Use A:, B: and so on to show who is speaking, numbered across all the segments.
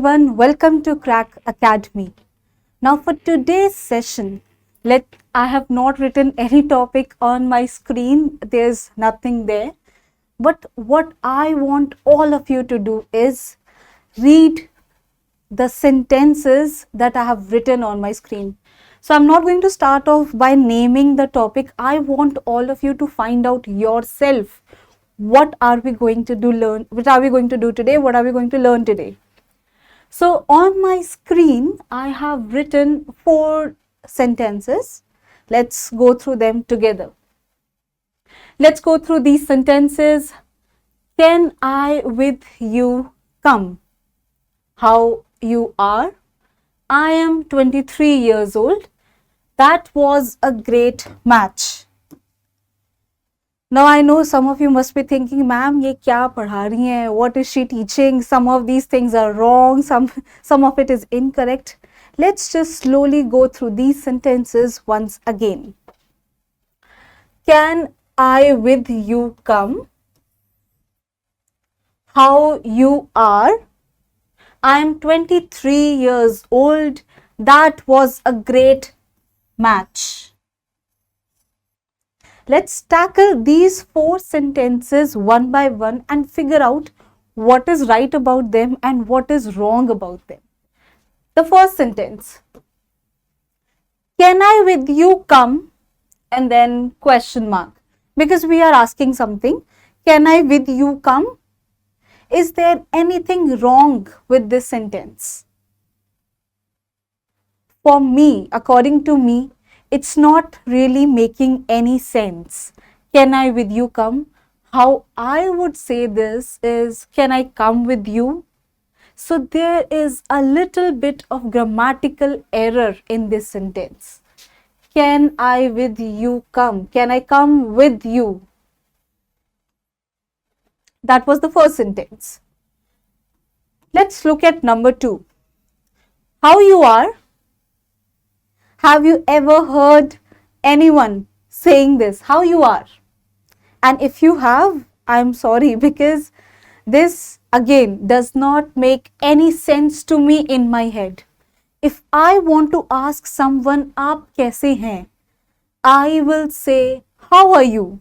A: everyone, welcome to Crack Academy. Now for today's session, I have not written any topic on my screen, there's nothing there. But what I want all of you to do is read the sentences that I have written on my screen. So I'm not going to start off by naming the topic. I want all of you to find out yourself what are we going to do today, what are we going to learn today. So on my screen, I have written 4 sentences. Let's go through them together. Let's go through these sentences. Can I with you come? How you are? I am 23 years old. That was a great match. Now I know some of you must be thinking, ma'am, ye kya padha rahi hai? What is she teaching? Some of these things are wrong, some of it is incorrect. Let's just slowly go through these sentences once again. Can I with you come? How you are? I am 23 years old. That was a great match. Let's tackle these 4 sentences one by one and figure out what is right about them and what is wrong about them. The first sentence. Can I with you come? And then question mark. Because we are asking something. Can I with you come? Is there anything wrong with this sentence? For me, according to me, it's not really making any sense. Can I with you come? How I would say this is, can I come with you? So there is a little bit of grammatical error in this sentence. Can I with you come? Can I come with you? That was the first sentence. Let's look at number 2. How you are? Have you ever heard anyone saying this? How you are? And if you have, I'm sorry, because this again does not make any sense to me in my head. If I want to ask someone, aap kaise hain? I will say, how are you?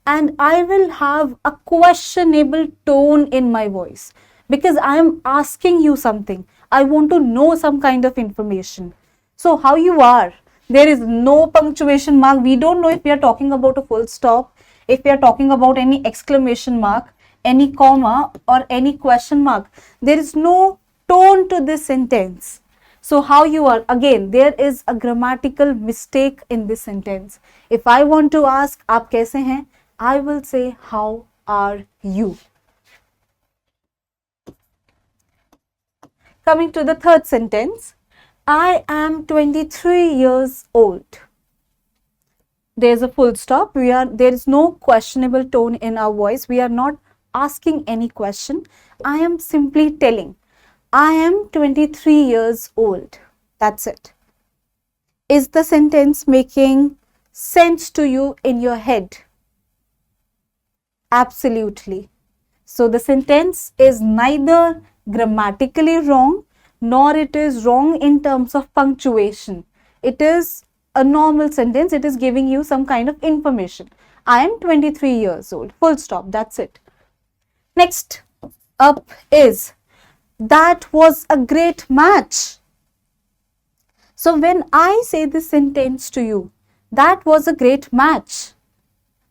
A: And I will have a questionable tone in my voice because I am asking you something. I want to know some kind of information. So how you are? There is no punctuation mark. We don't know if we are talking about a full stop, if we are talking about any exclamation mark, any comma or any question mark. There is no tone to this sentence. So how you are? Again, there is a grammatical mistake in this sentence. If I want to ask, aap kaise hain? I will say, how are you? Coming to the third sentence. I am 23 years old. There's a full stop. There is no questionable tone in our voice. We are not asking any question. I am simply telling, I am 23 years old. That's it. Is the sentence making sense to you in your head? Absolutely. So the sentence is neither grammatically wrong nor it is wrong in terms of punctuation. It is a normal sentence. It is giving you some kind of information. I am 23 years old. Full stop. That's it. Next up is, that was a great match. So when I say this sentence to you, that was a great match,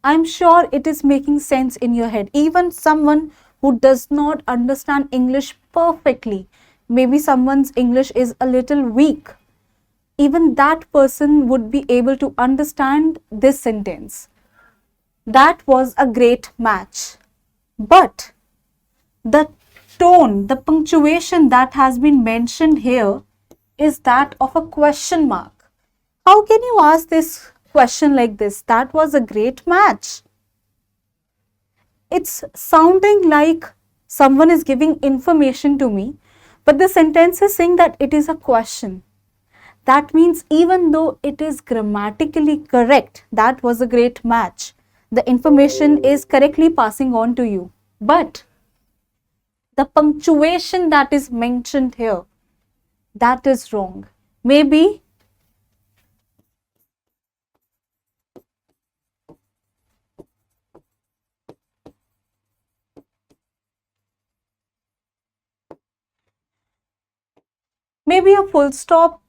A: I'm sure it is making sense in your head. Even someone who does not understand English perfectly, maybe someone's English is a little weak, even that person would be able to understand this sentence. That was a great match. But the tone, the punctuation that has been mentioned here is that of a question mark. How can you ask this question like this? That was a great match. It's sounding like someone is giving information to me, but the sentence is saying that it is a question. That means even though it is grammatically correct, that was a great match, the information is correctly passing on to you. But the punctuation that is mentioned here, that is wrong. Maybe a full stop,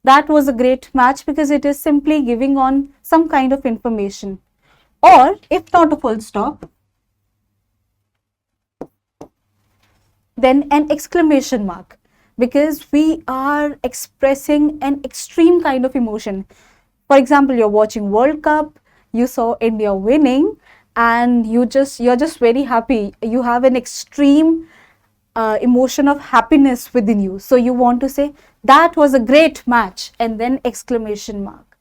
A: that was a great match because it is simply giving on some kind of information. Or if not a full stop, then an exclamation mark, because we are expressing an extreme kind of emotion. For example, you're watching World Cup, you saw India winning, and you're just very happy. You have an extreme emotion of happiness within you. So you want to say that was a great match, and then exclamation mark.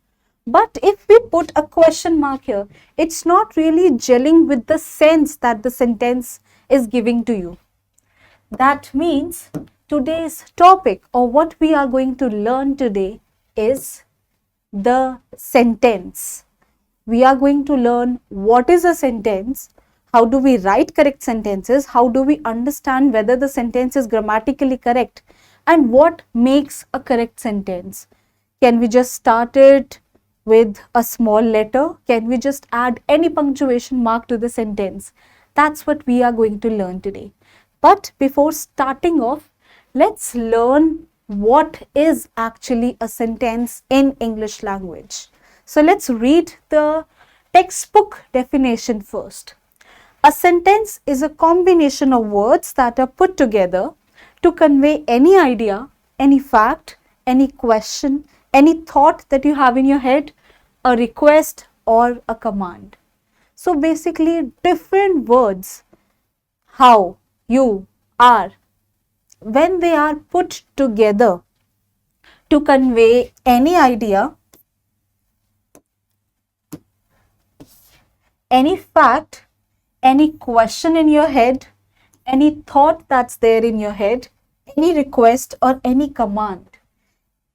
A: But if we put a question mark here, it's not really gelling with the sense that the sentence is giving to you. That means today's topic, or what we are going to learn today, is the sentence. We are going to learn what is a sentence, how do we write correct sentences, how do we understand whether the sentence is grammatically correct, and what makes a correct sentence. Can we just start it with a small letter? Can we just add any punctuation mark to the sentence? That's what we are going to learn today. But before starting off, let's learn what is actually a sentence in English language. So let's read the textbook definition first. A sentence is a combination of words that are put together to convey any idea, any fact, any question, any thought that you have in your head, a request or a command. So basically, different words, how, you, are, when they are put together to convey any idea, any fact, any question in your head, any thought that's there in your head, any request or any command,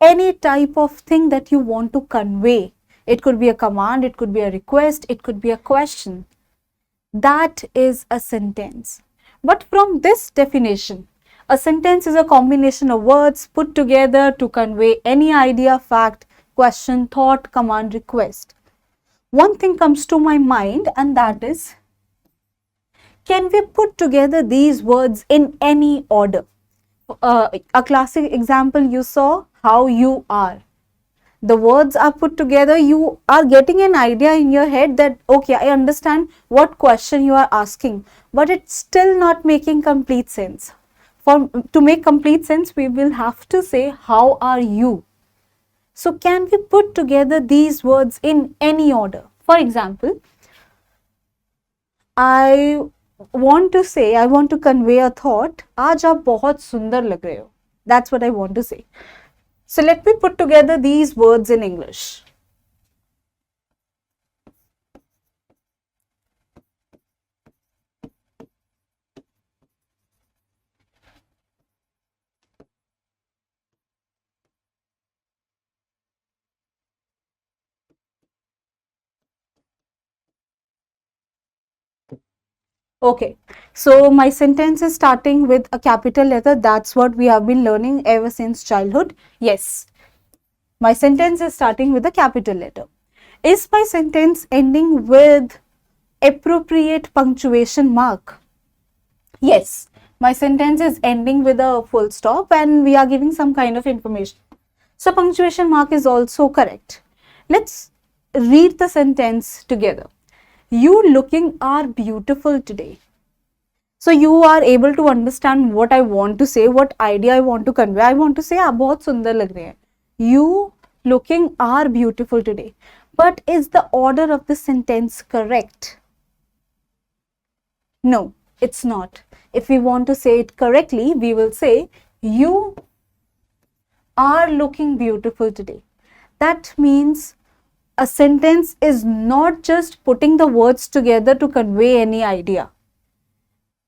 A: any type of thing that you want to convey. It could be a command, it could be a request, it could be a question. That is a sentence. But from this definition, a sentence is a combination of words put together to convey any idea, fact, question, thought, command, request. One thing comes to my mind, and that is, can we put together these words in any order? A classic example you saw, how you are. The words are put together, you are getting an idea in your head that, okay, I understand what question you are asking, but it's still not making complete sense. To make complete sense, we will have to say, how are you? So can we put together these words in any order? For example, I want to convey a thought, आज आप बहुत सुंदर लग रहे हो. That's what I want to say. So let me put together these words in English. Okay, so my sentence is starting with a capital letter. That's what we have been learning ever since childhood. Yes, my sentence is starting with a capital letter. Is my sentence ending with appropriate punctuation mark? Yes, my sentence is ending with a full stop and we are giving some kind of information. So punctuation mark is also correct. Let's read the sentence together. You looking are beautiful today. So you are able to understand what I want to say, what idea I want to convey. I want to say, आप बहुत सुंदर लग रहे हैं. You looking are beautiful today. But is the order of the sentence correct? No, it's not. If we want to say it correctly, we will say, you are looking beautiful today. That means a sentence is not just putting the words together to convey any idea.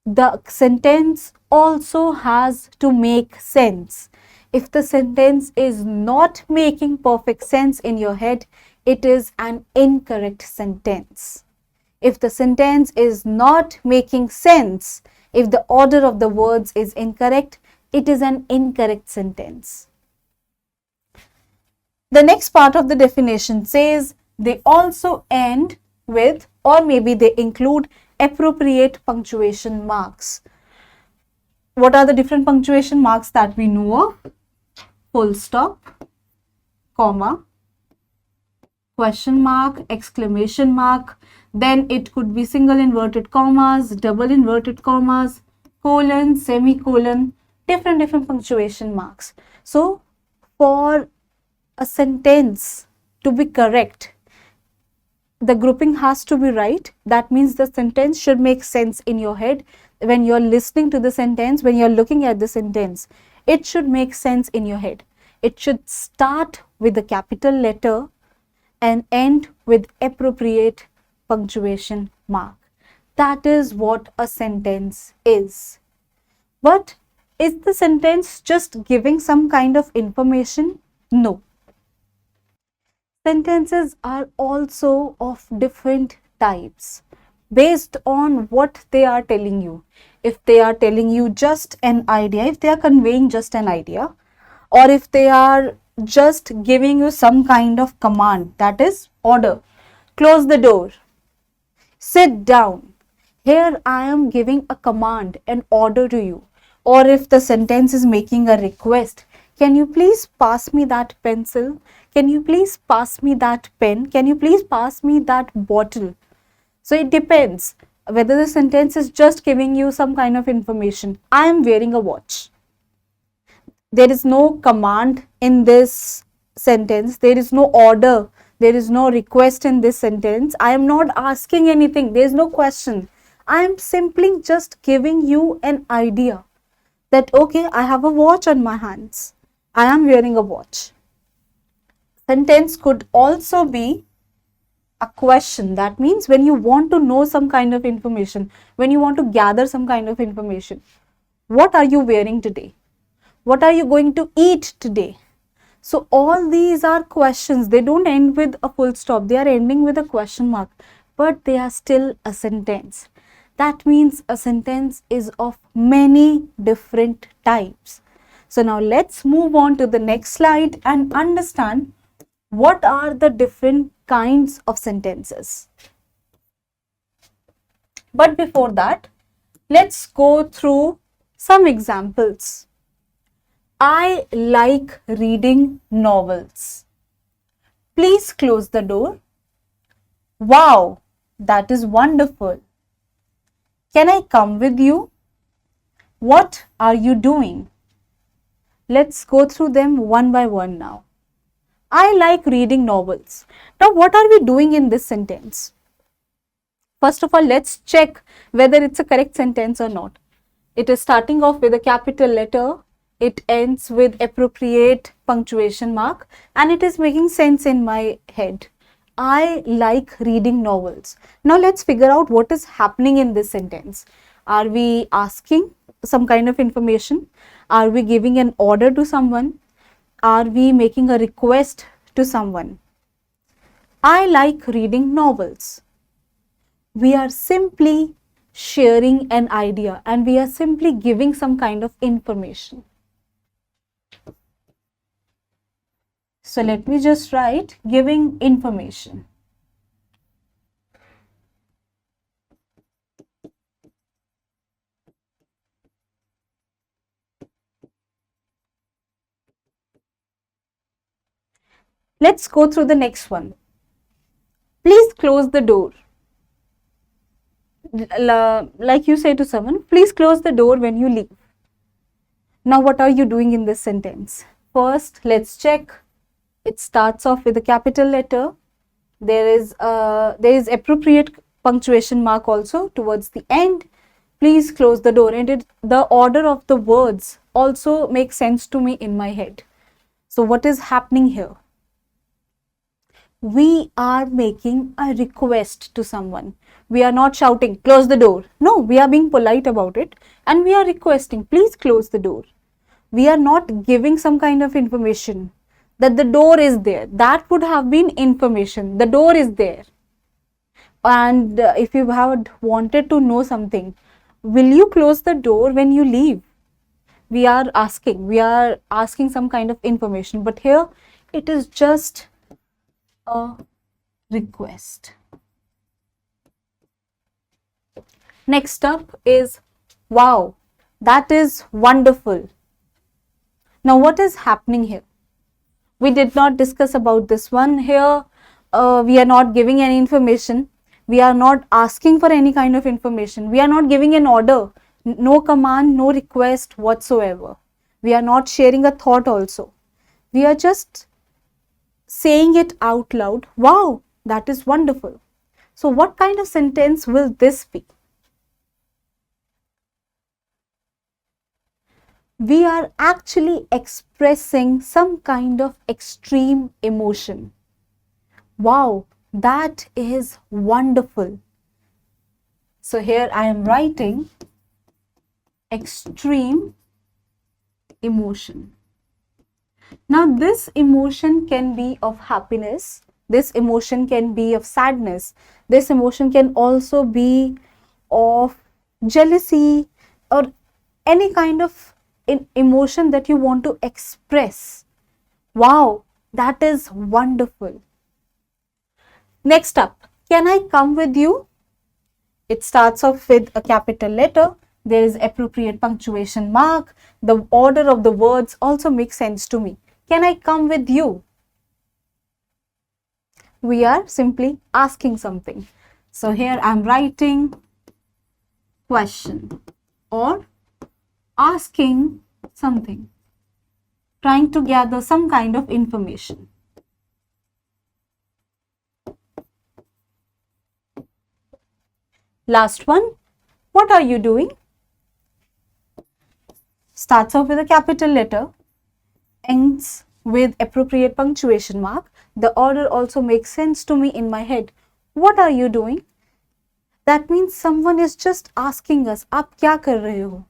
A: The sentence also has to make sense. If the sentence is not making perfect sense in your head, it is an incorrect sentence. If the sentence is not making sense If the order of the words is incorrect, it is an incorrect sentence. The next part of the definition says they also end with, or maybe they include, appropriate punctuation marks. What are the different punctuation marks that we know of? Full stop, comma, question mark, exclamation mark, then it could be single inverted commas, double inverted commas, colon, semicolon, different punctuation marks. So for a sentence to be correct, the grouping has to be right. That means the sentence should make sense in your head. When you're listening to the sentence, when you're looking at the sentence, it should make sense in your head. It should start with a capital letter and end with appropriate punctuation mark. That is what a sentence is. But is the sentence just giving some kind of information? No. Sentences are also of different types based on what they are telling you. If they are telling you just an idea, if they are conveying just an idea, or if they are just giving you some kind of command, that is order. Close the door. Sit down. Here I am giving a command, an order to you. Or if the sentence is making a request, can you please pass me that pencil? Can you please pass me that pen? Can you please pass me that bottle? So it depends whether the sentence is just giving you some kind of information. I am wearing a watch. There is no command in this sentence. There is no order. There is no request in this sentence. I am not asking anything. There is no question. I am simply just giving you an idea that, okay, I have a watch on my hands. I am wearing a watch. Sentence could also be a question. That means when you want to know some kind of information, when you want to gather some kind of information, what are you wearing today? What are you going to eat today? So all these are questions. They don't end with a full stop. They are ending with a question mark, but they are still a sentence. That means a sentence is of many different types. So now let's move on to the next slide and understand what are the different kinds of sentences. But before that, let's go through some examples. I like reading novels. Please close the door. Wow, that is wonderful. Can I come with you? What are you doing? Let's go through them one by one now. I like reading novels. Now, what are we doing in this sentence? First of all, let's check whether it's a correct sentence or not. It is starting off with a capital letter. It ends with appropriate punctuation mark, and it is making sense in my head. I like reading novels. Now let's figure out what is happening in this sentence. Are we asking some kind of information? Are we giving an order to someone? Are we making a request to someone? I like reading novels. We are simply sharing an idea and we are simply giving some kind of information. So let me just write giving information. Let's go through the next one. Please close the door. Like you say to someone, please close the door when you leave. Now what are you doing in this sentence? First, let's check. It starts off with a capital letter. There is appropriate punctuation mark also towards the end. Please close the door, and the order of the words also makes sense to me in my head. So what is happening here? We are making a request to someone. We are not shouting, close the door. No, we are being polite about it and we are requesting, please close the door. We are not giving some kind of information that the door is there. That would have been information. The door is there. And if you had wanted to know something, will you close the door when you leave? We are asking some kind of information, but here it is just a request. Next up is wow, that is wonderful. Now what is happening here? We did not discuss about this one here. We are not giving any information. We are not asking for any kind of information. We are not giving an order. No command, no request whatsoever. We are not sharing a thought also. We are just saying it out loud. Wow, that is wonderful. So what kind of sentence will this be? We are actually expressing some kind of extreme emotion. Wow, that is wonderful. So here I am writing extreme emotion. Now this emotion can be of happiness, this emotion can be of sadness, this emotion can also be of jealousy or any kind of emotion that you want to express. Wow, that is wonderful. Next up, can I come with you? It starts off with a capital letter. There is appropriate punctuation mark. The order of the words also makes sense to me. Can I come with you? We are simply asking something. So here I am writing question or asking something, trying to gather some kind of information. Last one, what are you doing? Starts off with a capital letter, ends with appropriate punctuation mark. The order also makes sense to me in my head. What are you doing? That means someone is just asking us, "Aap kya kar rahe ho?"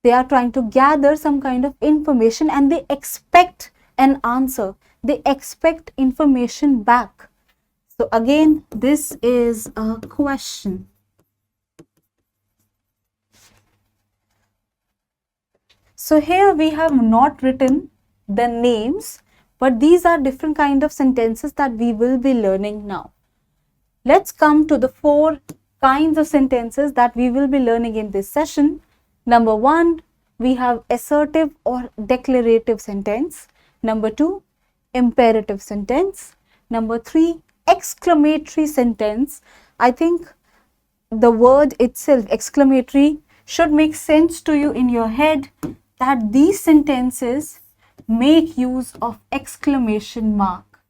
A: They are trying to gather some kind of information and they expect an answer. They expect information back. So again, this is a question. So here we have not written the names, but these are different kind of sentences that we will be learning now. Let's come to the 4 kinds of sentences that we will be learning in this session. Number 1, we have assertive or declarative sentence. Number 2, imperative sentence. Number 3, exclamatory sentence. I think the word itself, exclamatory, should make sense to you in your head that these sentences make use of exclamation mark.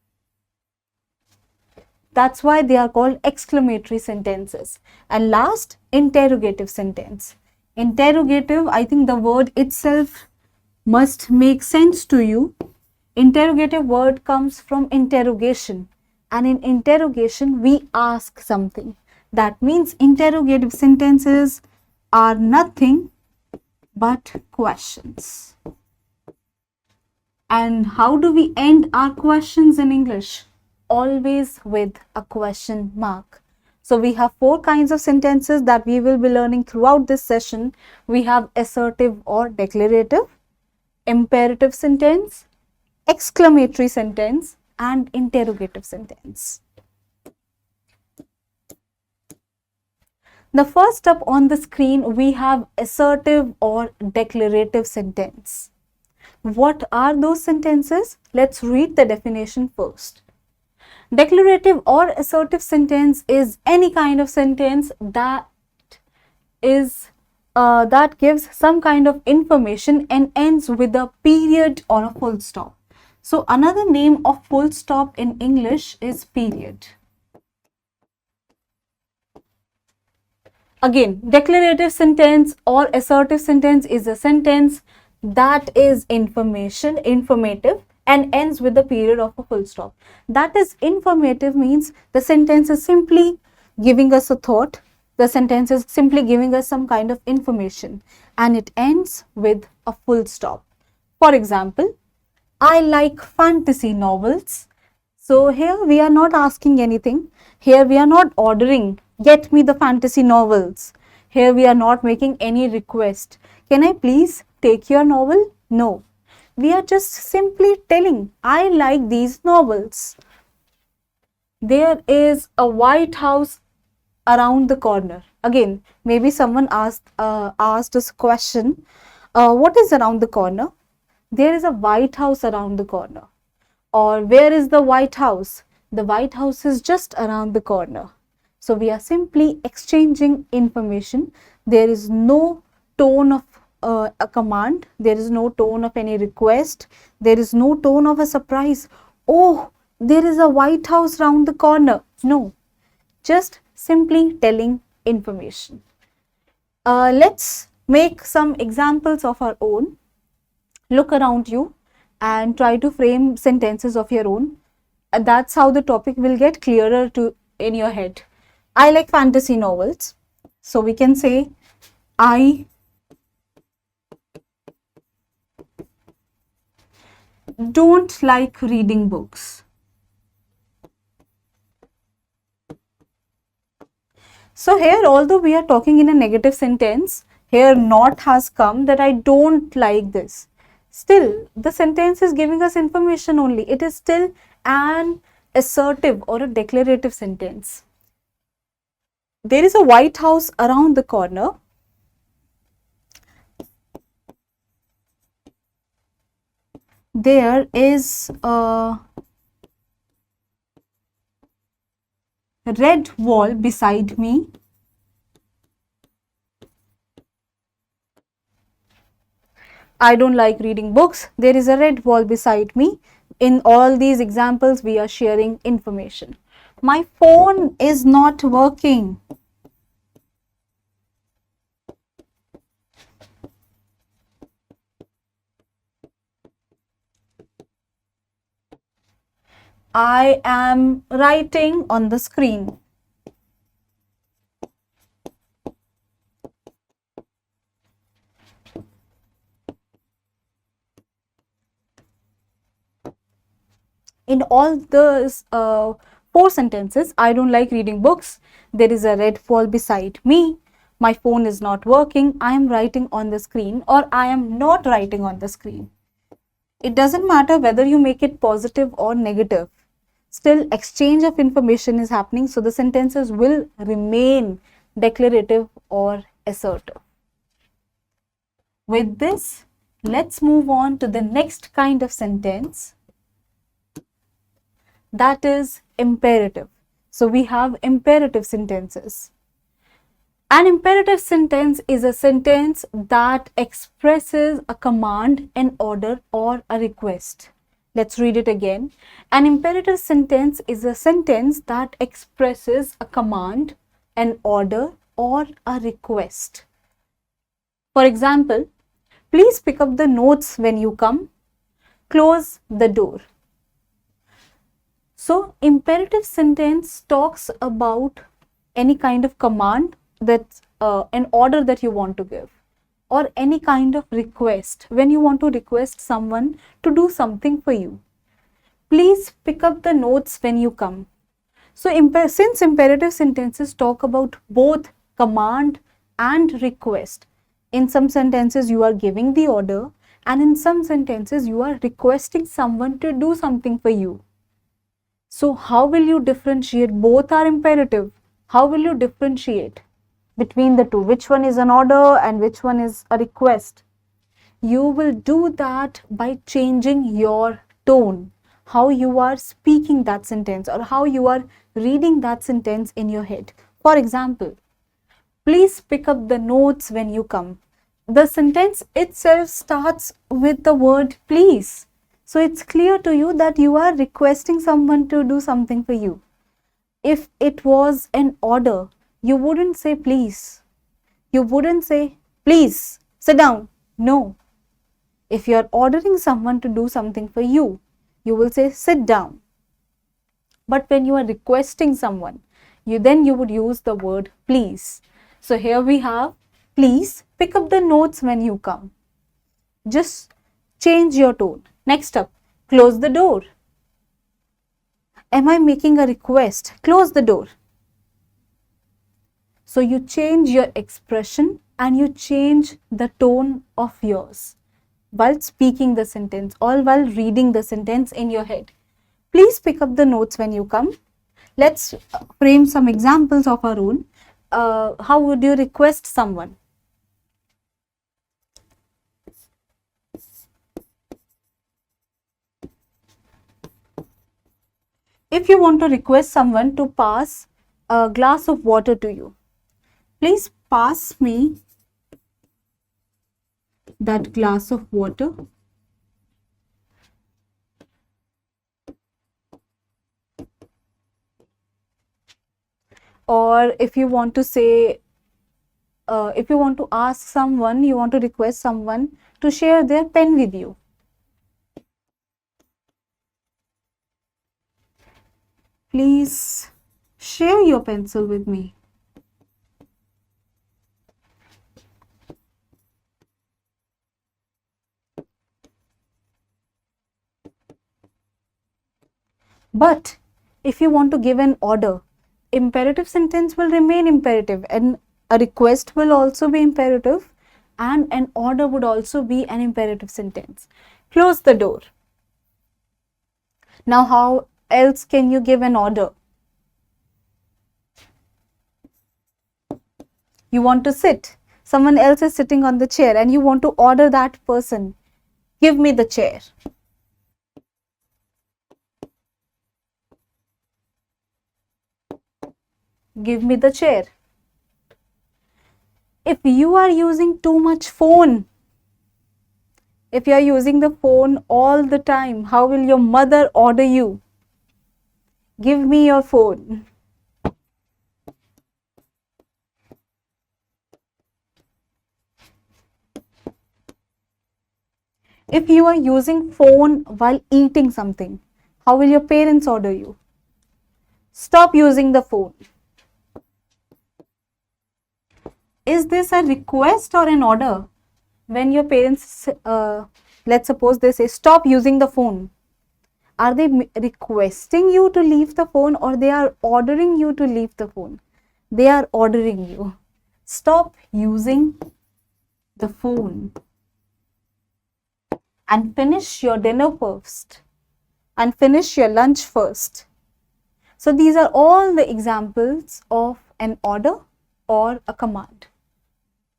A: That's why they are called exclamatory sentences. And last, interrogative sentence. Interrogative, I think the word itself must make sense to you. Interrogative word comes from interrogation. And in interrogation, we ask something. That means interrogative sentences are nothing but questions. And how do we end our questions in English? Always with a question mark. So we have 4 kinds of sentences that we will be learning throughout this session. We have assertive or declarative, imperative sentence, exclamatory sentence, and interrogative sentence. The first up on the screen, we have assertive or declarative sentence. What are those sentences? Let's read the definition first. Declarative or assertive sentence is any kind of sentence that gives some kind of information and ends with a period or a full stop. So another name of full stop in English is period. Again, declarative sentence or assertive sentence is a sentence that is informative and ends with the period of a full stop. That is, informative means the sentence is simply giving us a thought. The sentence is simply giving us some kind of information and it ends with a full stop. For example, I like fantasy novels. So here we are not asking anything. Here we are not ordering, get me the fantasy novels. Here we are not making any request. Can I please take your novel? No. We are just simply telling, I like these novels. There is a White House around the corner. Again, maybe someone asked us a question, what is around the corner? There is a White House around the corner. Or where is the White House? The White House is just around the corner. So we are simply exchanging information. There is no tone of a command. There is no tone of any request. There is no tone of a surprise. Oh, there is a White House round the corner. No, just simply telling information. Let's make some examples of our own. Look around you and try to frame sentences of your own. That's how the topic will get clearer to in your head. I like fantasy novels. So we can say, I don't like reading books. So here, although we are talking in a negative sentence, here not has come that I don't like this. Still, the sentence is giving us information only. It is still an assertive or a declarative sentence. There is a White House around the corner. There is a red wall beside me. I don't like reading books. There is a red wall beside me. In all these examples, we are sharing information. My phone is not working. I am writing on the screen. In all the 4 sentences, I don't like reading books. There is a red wall beside me. My phone is not working. I am writing on the screen, or I am not writing on the screen. It doesn't matter whether you make it positive or negative. Still, exchange of information is happening, so the sentences will remain declarative or assertive. With this, let's move on to the next kind of sentence, that is imperative. So we have imperative sentences. An imperative sentence is a sentence that expresses a command, an order, or a request. Let's read it again. An imperative sentence is a sentence that expresses a command, an order, or a request. For example, please pick up the notes when you come. Close the door. So, imperative sentence talks about any kind of command, that's an order that you want to give, or any kind of request when you want to request someone to do something for you. Please pick up the notes when you come. So, since imperative sentences talk about both command and request, in some sentences you are giving the order, and in some sentences you are requesting someone to do something for you. So how will you differentiate? Both are imperative. How will you differentiate between the two? Which one is an order and which one is a request? You will do that by changing your tone, how you are speaking that sentence or how you are reading that sentence in your head. For example, please pick up the notes when you come. The sentence itself starts with the word please. So it's clear to you that you are requesting someone to do something for you. If it was an order, you wouldn't say please. You wouldn't say please sit down. No. If you are ordering someone to do something for you, you will say sit down. But when you are requesting someone, you would use the word please. So here we have please pick up the notes when you come. Just change your tone. Next up, close the door. Am I making a request? Close the door. So you change your expression and you change the tone of yours while speaking the sentence or while reading the sentence in your head. Please pick up the notes when you come. Let's frame some examples of our own. How would you request someone? If you want to request someone to pass a glass of water to you, please pass me that glass of water. Or if you want to say, if you want to ask someone, you want to request someone to share their pen with you. Please share your pencil with me. But if you want to give an order, imperative sentence will remain imperative and a request will also be imperative and an order would also be an imperative sentence. Close the door. Now, how else can you give an order? You want to sit. Someone else is sitting on the chair and you want to order that person, give me the chair. Give me the chair. If you are using too much phone, if you are using the phone all the time, how will your mother order you? Give me your phone. If you are using phone while eating something, how will your parents order you? Stop using the phone. Is this a request or an order? When your parents, let's suppose they say, stop using the phone. Are they requesting you to leave the phone or they are ordering you to leave the phone? They are ordering you. Stop using the phone and finish your dinner first and finish your lunch first. So these are all the examples of an order or a command.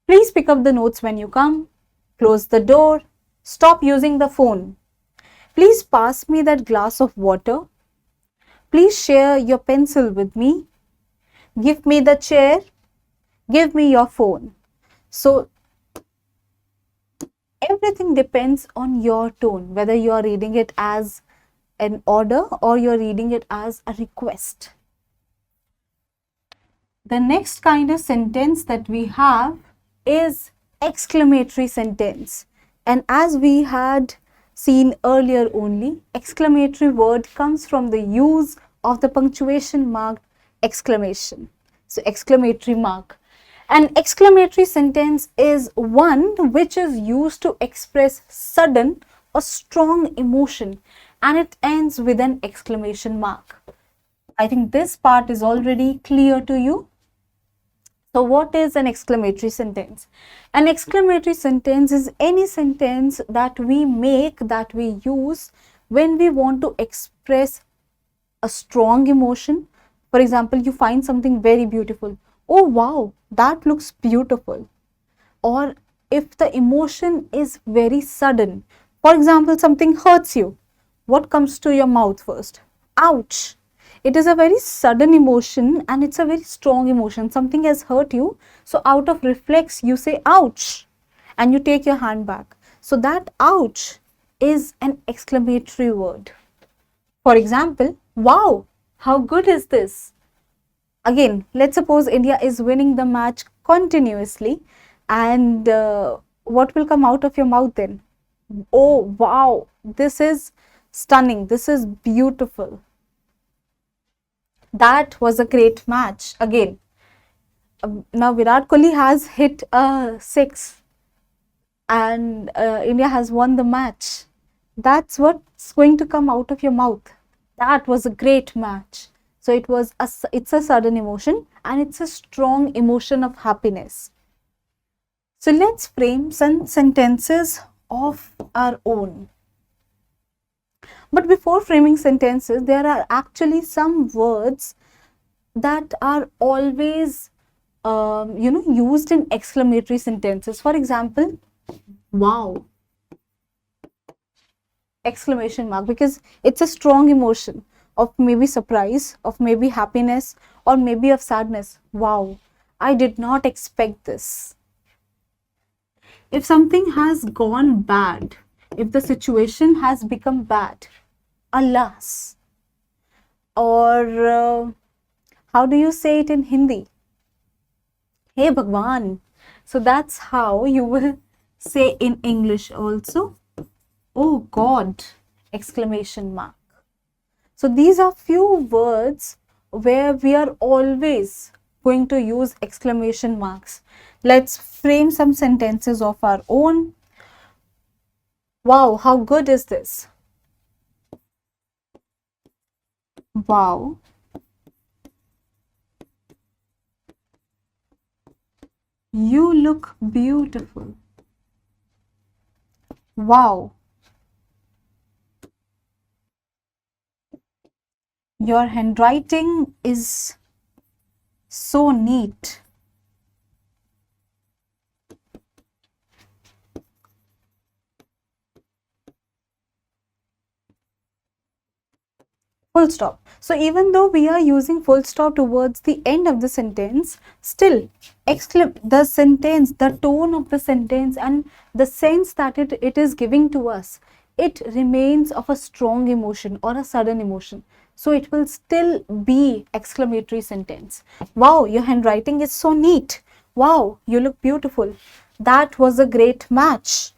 A: Please pick up the notes when you come. Close the door. Stop using the phone. Please pass me that glass of water. Please share your pencil with me. Give me the chair. Give me your phone. So everything depends on your tone, whether you are reading it as an order or you're reading it as a request. The next kind of sentence that we have is exclamatory sentence. And as we had seen earlier only, exclamatory word comes from the use of the punctuation mark exclamation. So exclamatory mark. An exclamatory sentence is one which is used to express sudden or strong emotion and it ends with an exclamation mark. I think this part is already clear to you. So what is an exclamatory sentence? An exclamatory sentence is any sentence that we make, that we use when we want to express a strong emotion. For example, you find something very beautiful. Oh wow, that looks beautiful. Or if the emotion is very sudden, for example, something hurts you, what comes to your mouth first? Ouch. It is a very sudden emotion and it's a very strong emotion. Something has hurt you. So out of reflex, you say ouch and you take your hand back. So that ouch is an exclamatory word. For example, wow, how good is this? Again, let's suppose India is winning the match continuously and what will come out of your mouth then? Oh, wow, this is stunning. This is beautiful. That was a great match. Again, now Virat Kohli has hit a 6 and India has won the match. That's what's going to come out of your mouth. That was a great match. So it's a sudden emotion and it's a strong emotion of happiness. So let's frame some sentences of our own. But before framing sentences, there are actually some words that are always used in exclamatory sentences. For example, wow, exclamation mark, because it's a strong emotion of maybe surprise, of maybe happiness, or maybe of sadness. Wow, I did not expect this. If something has gone bad, if the situation has become bad, alas, or how do you say it in Hindi? Hey Bhagwan. So that's how you will say in English also. Oh God! Exclamation mark. So these are few words where we are always going to use exclamation marks. Let's frame some sentences of our own. Wow, how good is this? Wow, you look beautiful. Wow, your handwriting is so neat. Full stop. So even though we are using full stop towards the end of the sentence, still the sentence, the tone of the sentence and the sense that it is giving to us, it remains of a strong emotion or a sudden emotion. So it will still be exclamatory sentence. Wow, your handwriting is so neat. Wow, you look beautiful. That was a great match.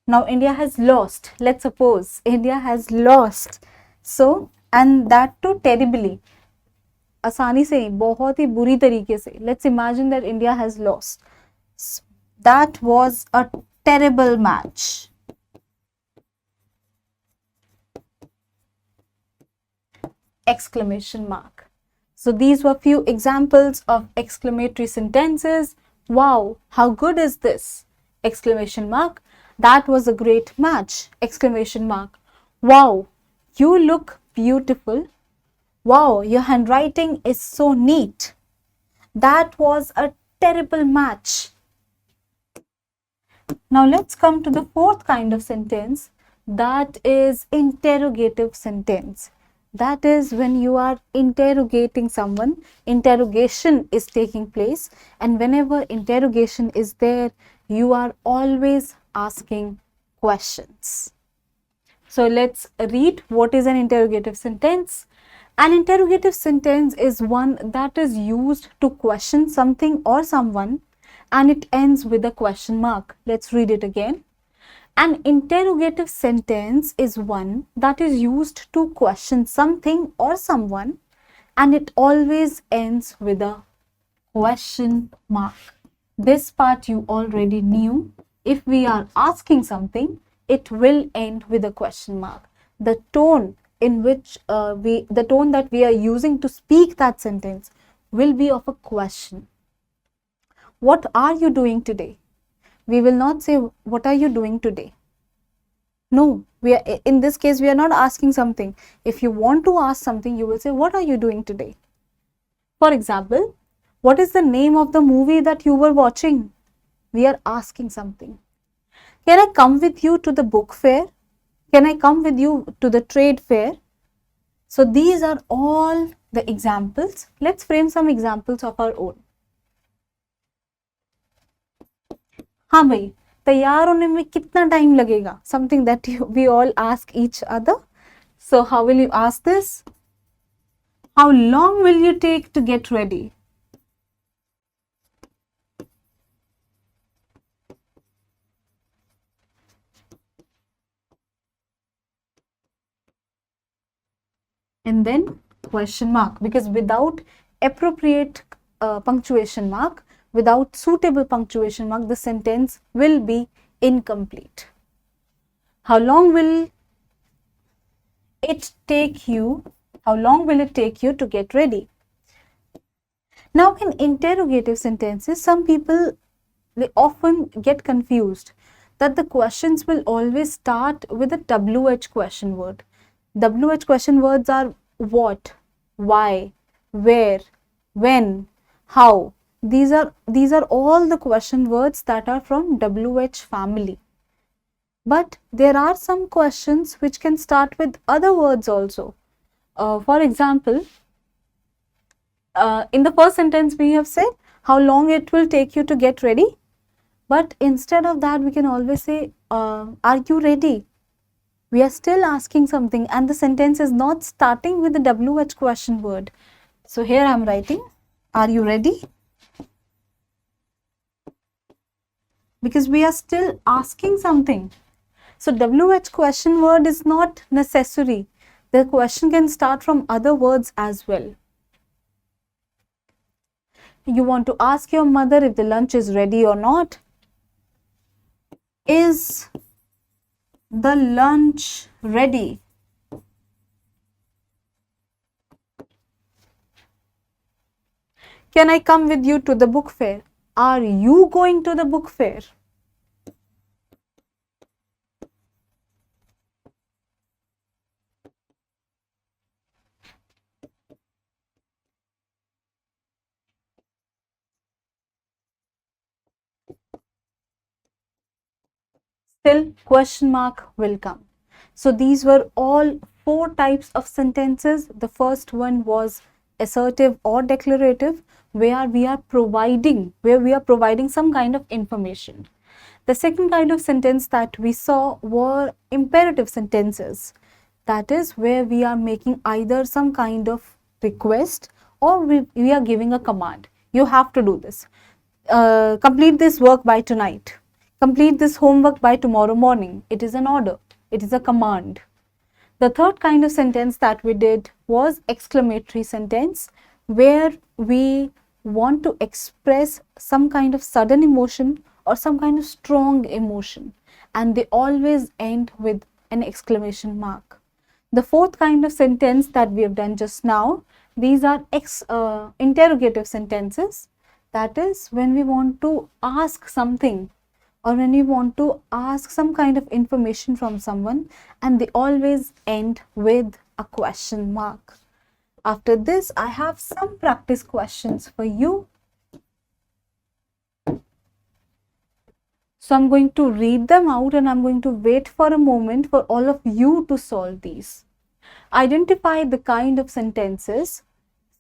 A: Now India has lost. Let's suppose India has lost. So, and that too terribly. आसानी से नहीं, बहुत ही बुरी तरीके से. Let's imagine that India has lost. That was a terrible match. Exclamation mark. So these were few examples of exclamatory sentences. Wow, how good is this? Exclamation mark. That was a great match! Exclamation mark. Wow, you look beautiful. Wow, your handwriting is so neat. That was a terrible match. Now let's come to the fourth kind of sentence, that is interrogative sentence. That is when you are interrogating someone, interrogation is taking place, and whenever interrogation is there, you are always asking questions. So let's read what is an interrogative sentence. An interrogative sentence is one that is used to question something or someone and it ends with a question mark. Let's read it again. An interrogative sentence is one that is used to question something or someone and it always ends with a question mark. This part you already knew. If we are asking something, it will end with a question mark. The tone in which the tone that we are using to speak that sentence will be of a question. What are you doing today? We will not say, what are you doing today? No, we are, in this case, we are not asking something. If you want to ask something, you will say, what are you doing today? For example, what is the name of the movie that you were watching? We are asking something. Can I come with you to the book fair? Can I come with you to the trade fair? So these are all the examples. Let's frame some examples of our own. हाँ भाई, तैयार होने में कितना time लगेगा? Something that we all ask each other. So how will you ask this? How long will you take to get ready? And then question mark, because without appropriate punctuation mark, without suitable punctuation mark, the sentence will be incomplete. How long will how long will it take you to get ready? Now in interrogative sentences, some people, they often get confused that the questions will always start with a WH question word. WH question words are what, why, where, when, how. These are all the question words that are from WH family. But there are some questions which can start with other words also. For example, in the first sentence we have said how long it will take you to get ready. But instead of that, we can always say, are you ready? We are still asking something and the sentence is not starting with the WH question word. So here I am writing, are you ready? Because we are still asking something. So WH question word is not necessary. The question can start from other words as well. You want to ask your mother if the lunch is ready or not. Is the lunch ready? Can I come with you to the book fair? Are you going to the book fair? Still question mark will come. So these were all 4 types of sentences. The first one was assertive or declarative, where we are providing some kind of information. The second kind of sentence that we saw were imperative sentences. That is where we are making either some kind of request or we are giving a command. You have to do this. Complete this work by tonight. Complete this homework by tomorrow morning. It is an order. It is a command. The third kind of sentence that we did was exclamatory sentence, where we want to express some kind of sudden emotion or some kind of strong emotion, and they always end with an exclamation mark. The fourth kind of sentence that we have done just now, these are interrogative sentences. That is when we want to ask something or when we want to ask some kind of information from someone, and they always end with a question mark. After this, I have some practice questions for you. So I'm going to read them out and I'm going to wait for a moment for all of you to solve these. Identify the kind of sentences.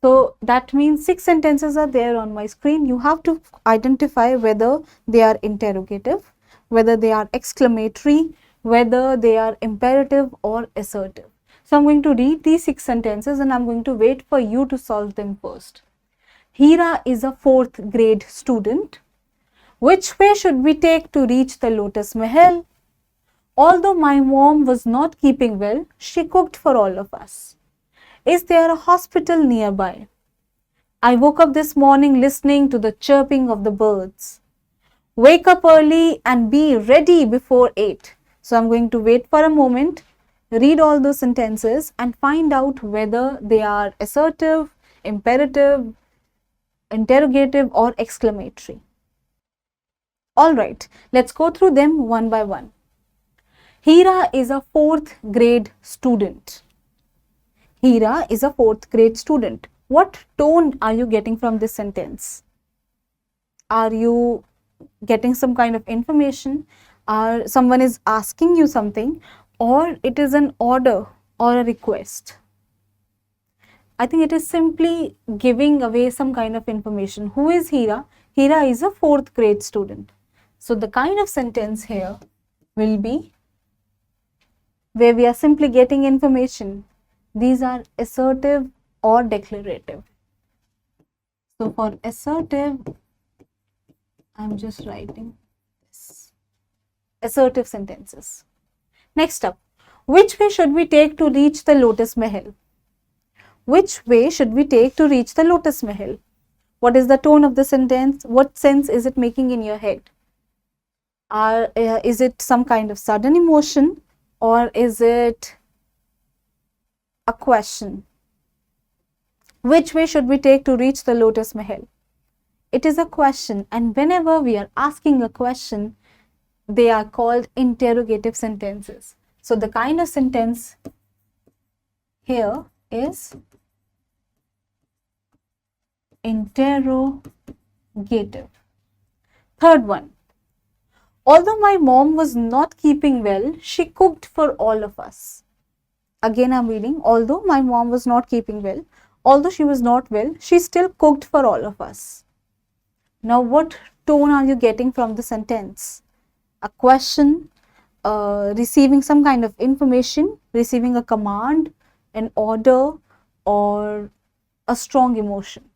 A: So that means 6 sentences are there on my screen. You have to identify whether they are interrogative, whether they are exclamatory, whether they are imperative or assertive. So I'm going to read these 6 sentences and I'm going to wait for you to solve them first. Hira is a 4th grade student. Which way should we take to reach the Lotus Mahal? Although my mom was not keeping well, she cooked for all of us. Is there a hospital nearby? I woke up this morning listening to the chirping of the birds. Wake up early and be ready before 8. So I'm going to wait for a moment, read all those sentences and find out whether they are assertive, imperative, interrogative or exclamatory. Alright, let's go through them one by one. Hira is a 4th grade student. Hira is a 4th grade student. What tone are you getting from this sentence? Are you getting some kind of information? Or someone is asking you something, or it is an order or a request? I think it is simply giving away some kind of information. Who is Hira? Hira is a 4th grade student. So the kind of sentence here will be where we are simply getting information. These are assertive or declarative. So for assertive, I'm just writing this. Assertive sentences. Next up, which way should we take to reach the Lotus Mahal? Which way should we take to reach the Lotus Mahal? What is the tone of the sentence? What sense is it making in your head? Is it some kind of sudden emotion, or is it a question. Which way should we take to reach the Lotus Mahal? It is a question, and whenever we are asking a question, they are called interrogative sentences. So the kind of sentence here is interrogative. Third one. Although my mom was not keeping well, she cooked for all of us. Again, I'm reading. Although my mom was not keeping well, although she was not well, she still cooked for all of us. Now, what tone are you getting from the sentence? A question, receiving some kind of information, receiving a command, an order, or a strong emotion.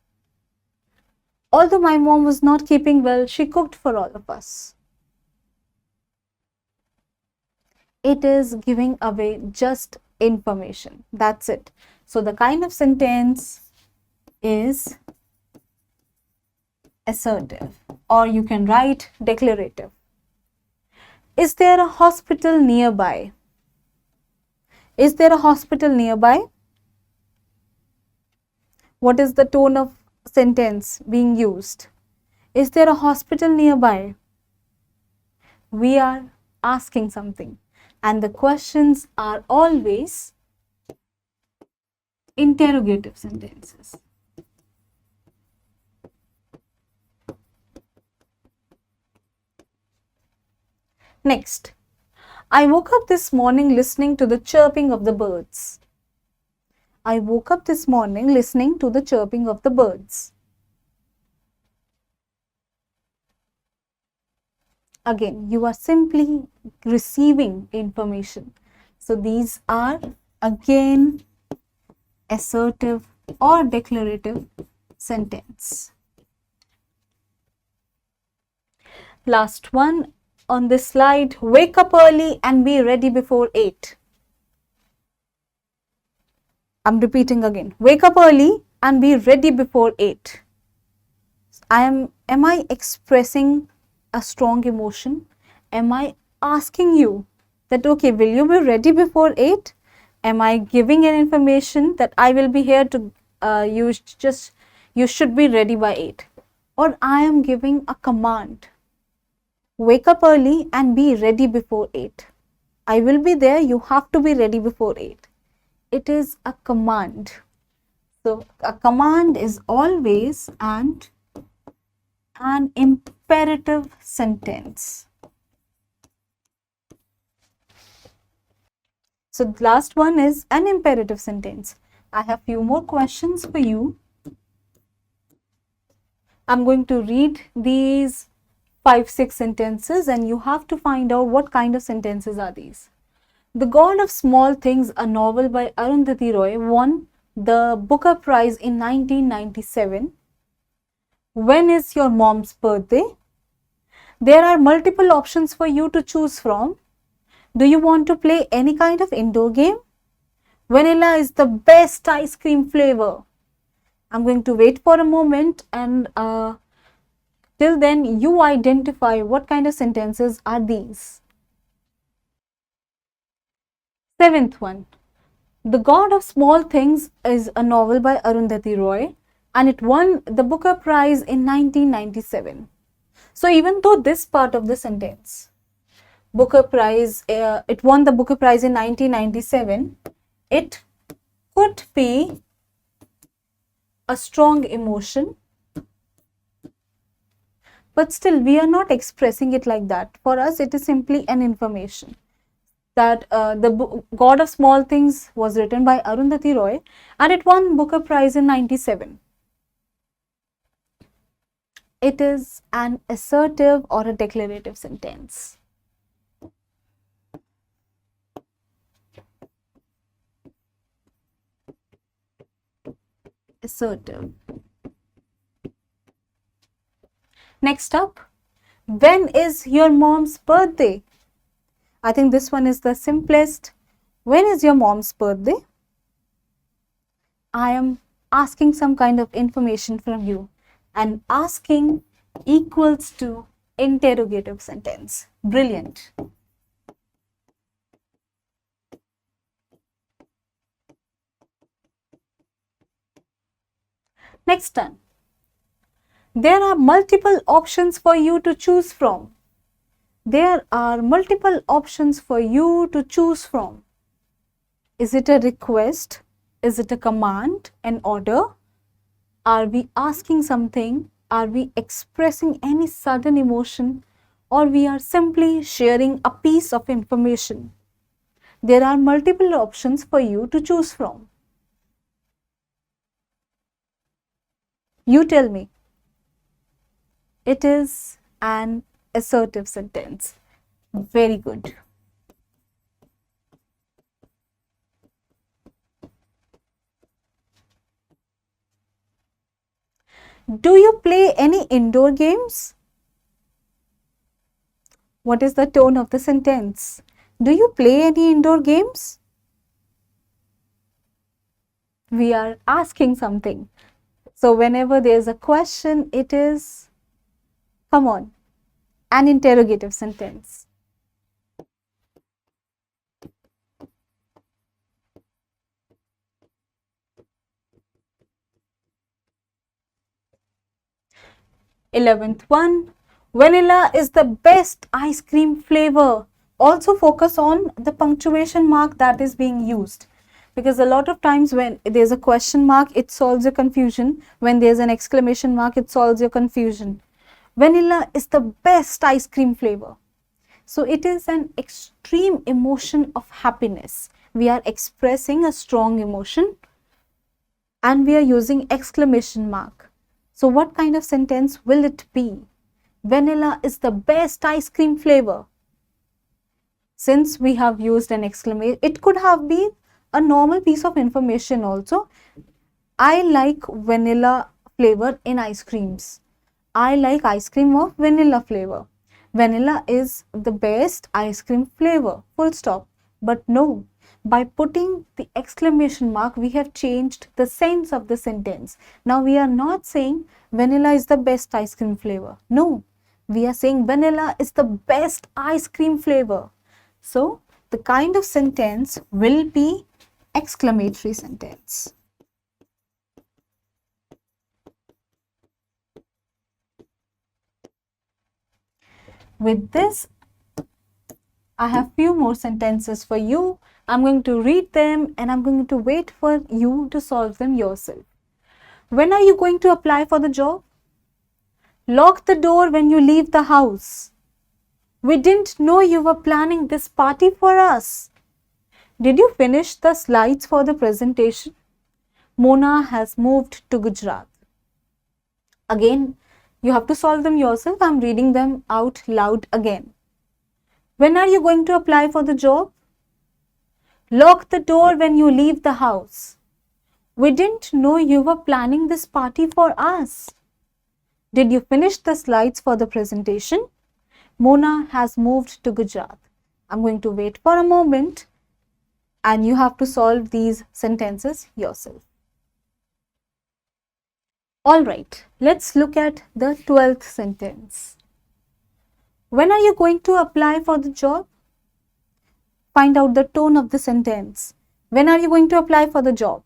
A: Although my mom was not keeping well, she cooked for all of us. It is giving away just information. That's it. So the kind of sentence is assertive, or you can write declarative. Is there a hospital nearby? Is there a hospital nearby? What is the tone of sentence being used? Is there a hospital nearby? We are asking something, and the questions are always interrogative sentences. Next, I woke up this morning listening to the chirping of the birds. I woke up this morning listening to the chirping of the birds. Again, you are simply receiving information. So these are again assertive or declarative sentence. Last one on this slide, wake up early and be ready before 8. I'm repeating again, wake up early and be ready before 8. Am I expressing a strong emotion? Am I asking you that, okay, will you be ready before 8? Am I giving an information that I will be here to, you should be ready by 8? Or I am giving a command, wake up early and be ready before 8. I will be there, you have to be ready before 8. It is a command. So a command is always an imperative sentence. So the last one is an imperative sentence. I have few more questions for you. I'm going to read these 5-6 sentences and you have to find out what kind of sentences are these. The God of Small Things, a novel by Arundhati Roy, won the Booker Prize in 1997. When is your mom's birthday? There are multiple options for you to choose from. Do you want to play any kind of indoor game? Vanilla is the best ice cream flavor. I'm going to wait for a moment and till then you identify what kind of sentences are these. 7th one. The God of Small Things is a novel by Arundhati Roy and it won the Booker Prize in 1997. So even though this part of the sentence, Booker Prize, it won the Booker Prize in 1997, it could be a strong emotion, but still we are not expressing it like that. For us, it is simply an information that the God of Small Things was written by Arundhati Roy and it won Booker Prize in 97. It is an assertive or a declarative sentence. Assertive. Next up, when is your mom's birthday? I think this one is the simplest. When is your mom's birthday? I am asking some kind of information from you, and asking equals to interrogative sentence. Brilliant. Next one. There are multiple options for you to choose from. There are multiple options for you to choose from. Is it a request? Is it a command, an order? Are we asking something? Are we expressing any sudden emotion? Or we are simply sharing a piece of information? There are multiple options for you to choose from. You tell me. It is an assertive sentence. Very good. Do you play any indoor games? What is the tone of the sentence? Do you play any indoor games? We are asking something. So whenever there is a question, it is, come on, an interrogative sentence. Eleventh one, vanilla is the best ice cream flavor. Also focus on the punctuation mark that is being used, because a lot of times when there's a question mark, it solves your confusion. When there's an exclamation mark, it solves your confusion. Vanilla is the best ice cream flavor. So it is an extreme emotion of happiness. We are expressing a strong emotion and we are using exclamation mark. So what kind of sentence will it be? Vanilla is the best ice cream flavor. Since we have used an exclamation, it could have been a normal piece of information also. I like vanilla flavor in ice creams. I like ice cream of vanilla flavor. Vanilla is the best ice cream flavor, full stop. But no, by putting the exclamation mark, we have changed the sense of the sentence. Now we are not saying vanilla is the best ice cream flavor. No, we are saying vanilla is the best ice cream flavor. So the kind of sentence will be exclamatory sentence. With this, I have few more sentences for you. I'm going to read them and I'm going to wait for you to solve them yourself. When are you going to apply for the job? Lock the door when you leave the house. We didn't know you were planning this party for us. Did you finish the slides for the presentation? Mona has moved to Gujarat. Again, you have to solve them yourself. I'm reading them out loud again. When are you going to apply for the job? Lock the door when you leave the house. We didn't know you were planning this party for us. Did you finish the slides for the presentation? Mona has moved to Gujarat. I'm going to wait for a moment and you have to solve these sentences yourself. Alright, let's look at the 12th sentence. When are you going to apply for the job? Find out the tone of the sentence. When are you going to apply for the job?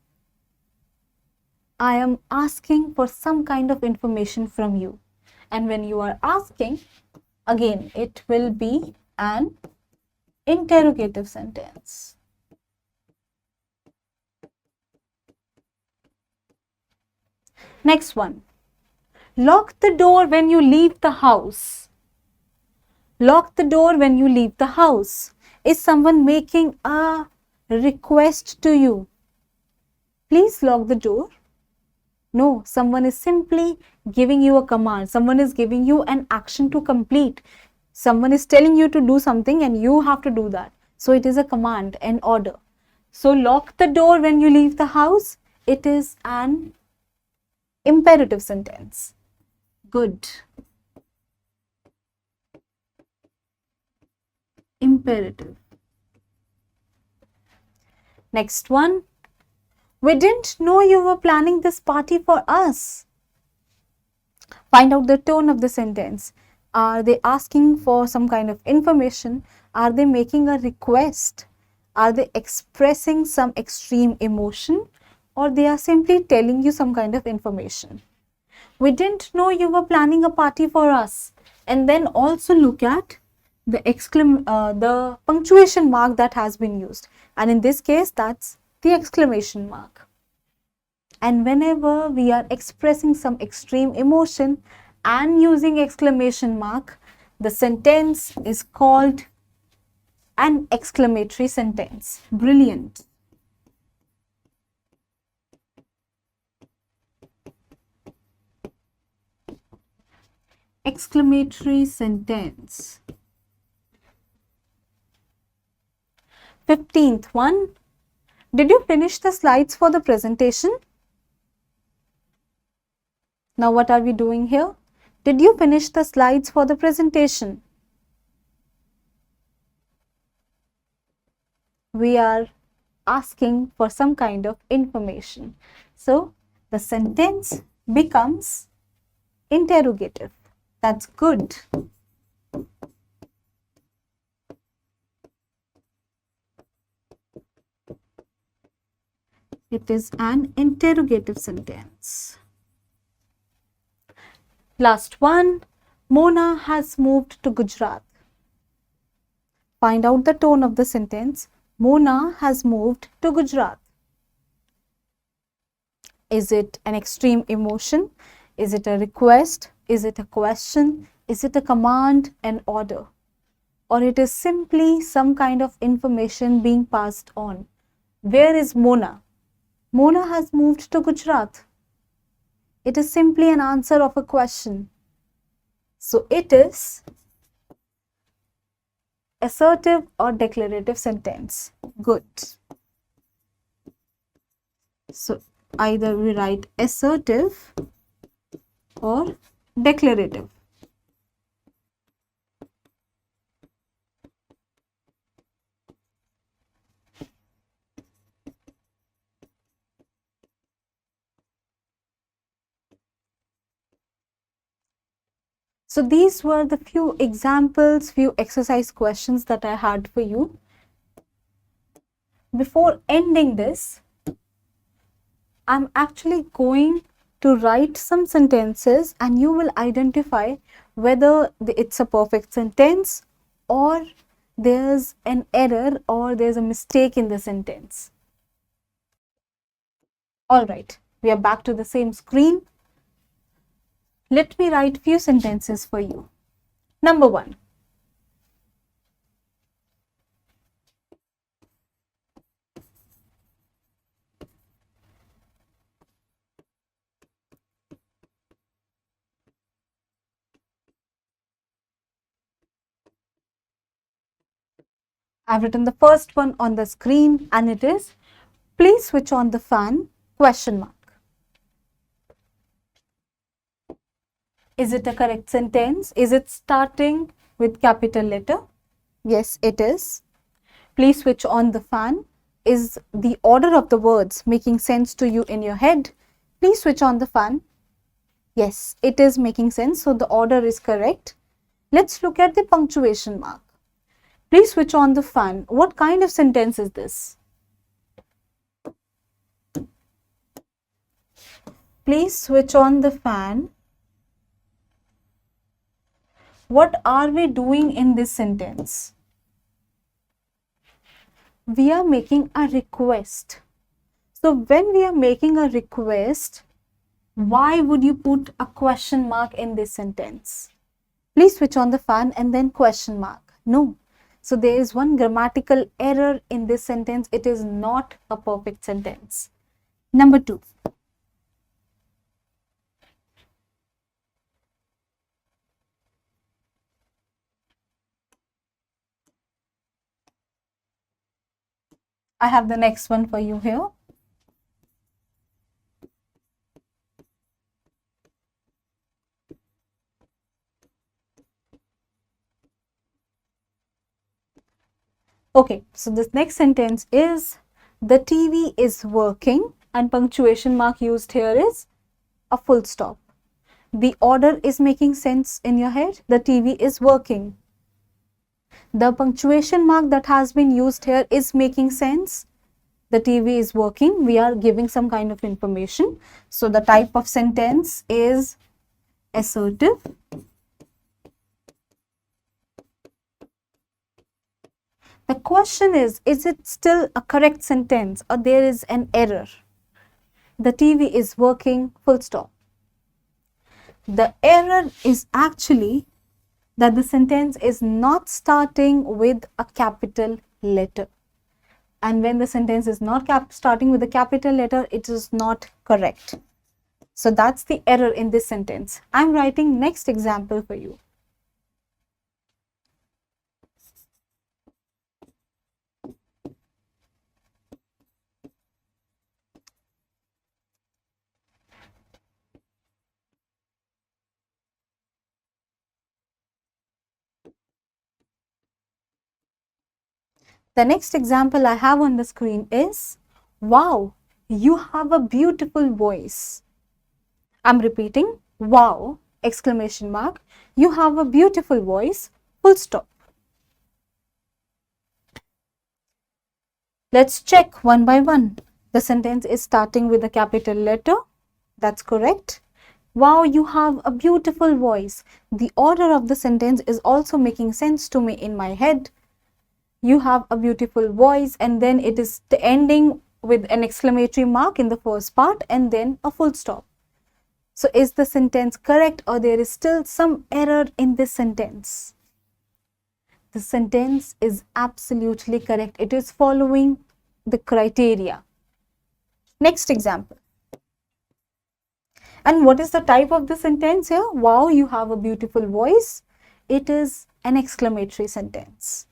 A: I am asking for some kind of information from you. And when you are asking, again, it will be an interrogative sentence. Next one. Lock the door when you leave the house. Lock the door when you leave the house. Is someone making a request to you? Please lock the door. No, someone is simply giving you a command. Someone is giving you an action to complete. Someone is telling you to do something and you have to do that. So it is a command, an order. So lock the door when you leave the house. It is an imperative sentence. Good. Imperative. Next one. We didn't know you were planning this party for us. Find out the tone of the sentence. Are they asking for some kind of information? Are they making a request? Are they expressing some extreme emotion? or they are simply telling you some kind of information. We didn't know you were planning a party for us. And then also look at the punctuation mark that has been used. And in this case, that's the exclamation mark. And whenever we are expressing some extreme emotion and using exclamation mark, the sentence is called an exclamatory sentence. Brilliant. Exclamatory sentence. 15th one. Did you finish the slides for the presentation? Now what are we doing here? Did you finish the slides for the presentation? We are asking for some kind of information. So the sentence becomes interrogative. That's good. It is an interrogative sentence. Last one. Mona has moved to Gujarat. Find out the tone of the sentence. Mona has moved to Gujarat. Is it an extreme emotion? Is it a request? Is it a question? Is it a command, an order? Or it is simply some kind of information being passed on. Where is Mona? Mona has moved to Gujarat. It is simply an answer of a question. So it is assertive or declarative sentence. Good. So either we write assertive or declarative. So these were the few examples, few exercise questions that I had for you. Before ending this, I'm actually going to write some sentences and you will identify whether it's a perfect sentence or there's an error or there's a mistake in the sentence. All right, we are back to the same screen. Let me write few sentences for you. Number 1. I've written the first one on the screen and it is, please switch on the fan, question mark. Is it a correct sentence? Is it starting with capital letter? Yes, it is. Please switch on the fan. Is the order of the words making sense to you in your head? Please switch on the fan. Yes, it is making sense. So the order is correct. Let's look at the punctuation mark. Please switch on the fan. What kind of sentence is this? Please switch on the fan. What are we doing in this sentence? We are making a request. So when we are making a request, why would you put a question mark in this sentence? Please switch on the fan and then question mark. No. So there is one grammatical error in this sentence. It is not a perfect sentence. Number 2. I have the next one for you here. Okay, so this next sentence is, the TV is working, and punctuation mark used here is a full stop. The order is making sense in your head. The TV is working. The punctuation mark that has been used here is making sense. the TV is working, we are giving some kind of information. So the type of sentence is assertive. The question is it still a correct sentence or there is an error? The TV is working, full stop. The error is actually that the sentence is not starting with a capital letter. And when the sentence is not starting with a capital letter, it is not correct. So that's the error in this sentence. I'm writing next example for you. The next example I have on the screen is, wow, you have a beautiful voice. I'm repeating, wow, exclamation mark, you have a beautiful voice, full stop. Let's check one by one. The sentence is starting with a capital letter. That's correct. Wow, you have a beautiful voice. The order of the sentence is also making sense to me in my head. You have a beautiful voice, and then it is ending with an exclamatory mark in the first part and then a full stop. So is the sentence correct or there is still some error in this sentence? The sentence is absolutely correct. It is following the criteria. Next example. And what is the type of the sentence here? Wow, you have a beautiful voice. It is an exclamatory sentence.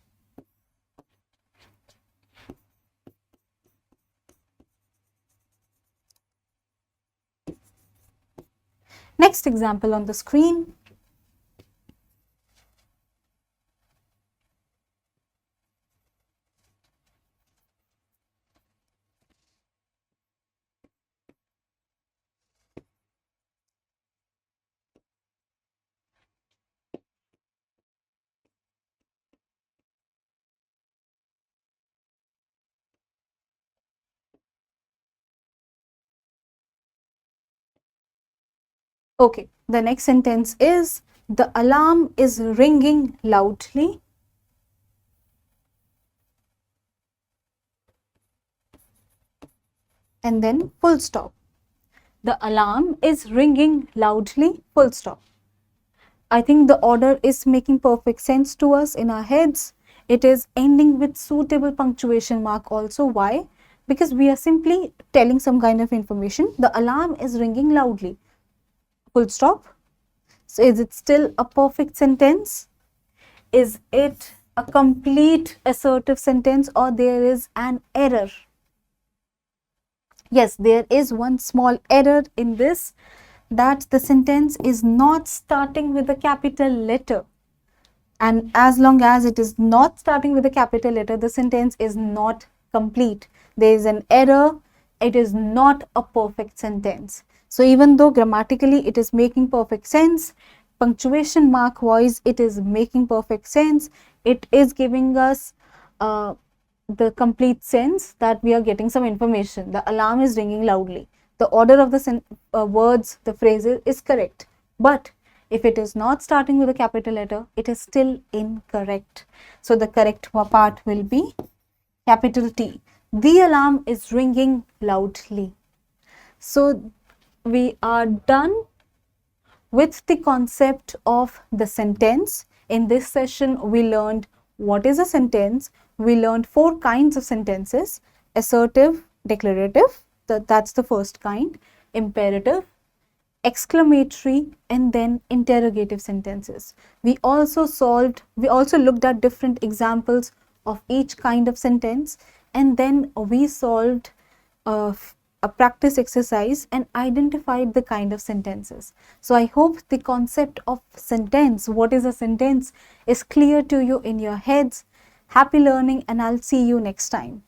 A: Next example on the screen. Okay, the next sentence is, the alarm is ringing loudly. And then full stop. The alarm is ringing loudly, full stop. I think the order is making perfect sense to us in our heads. It is ending with suitable punctuation mark also. Why? Because we are simply telling some kind of information. The alarm is ringing loudly, full stop. So is it still a perfect sentence? Is it a complete assertive sentence or there is an error? Yes, there is one small error in this, that the sentence is not starting with a capital letter. And as long as it is not starting with a capital letter, the sentence is not complete. There is an error. It is not a perfect sentence. So even though grammatically it is making perfect sense, punctuation mark wise it is making perfect sense. It is giving us the complete sense that we are getting some information. The alarm is ringing loudly. The order of the words, the phrases is correct. But if it is not starting with a capital letter, it is still incorrect. So the correct part will be capital T. The alarm is ringing loudly. So we are done with the concept of the sentence. In this session, we learned what is a sentence. We learned 4 kinds of sentences: assertive, declarative, that's the first kind, imperative, exclamatory, and then interrogative sentences. We also looked at different examples of each kind of sentence, and then we solved a practice exercise and identified the kind of sentences. So I hope the concept of sentence, what is a sentence, is clear to you in your heads. Happy learning, and I'll see you next time.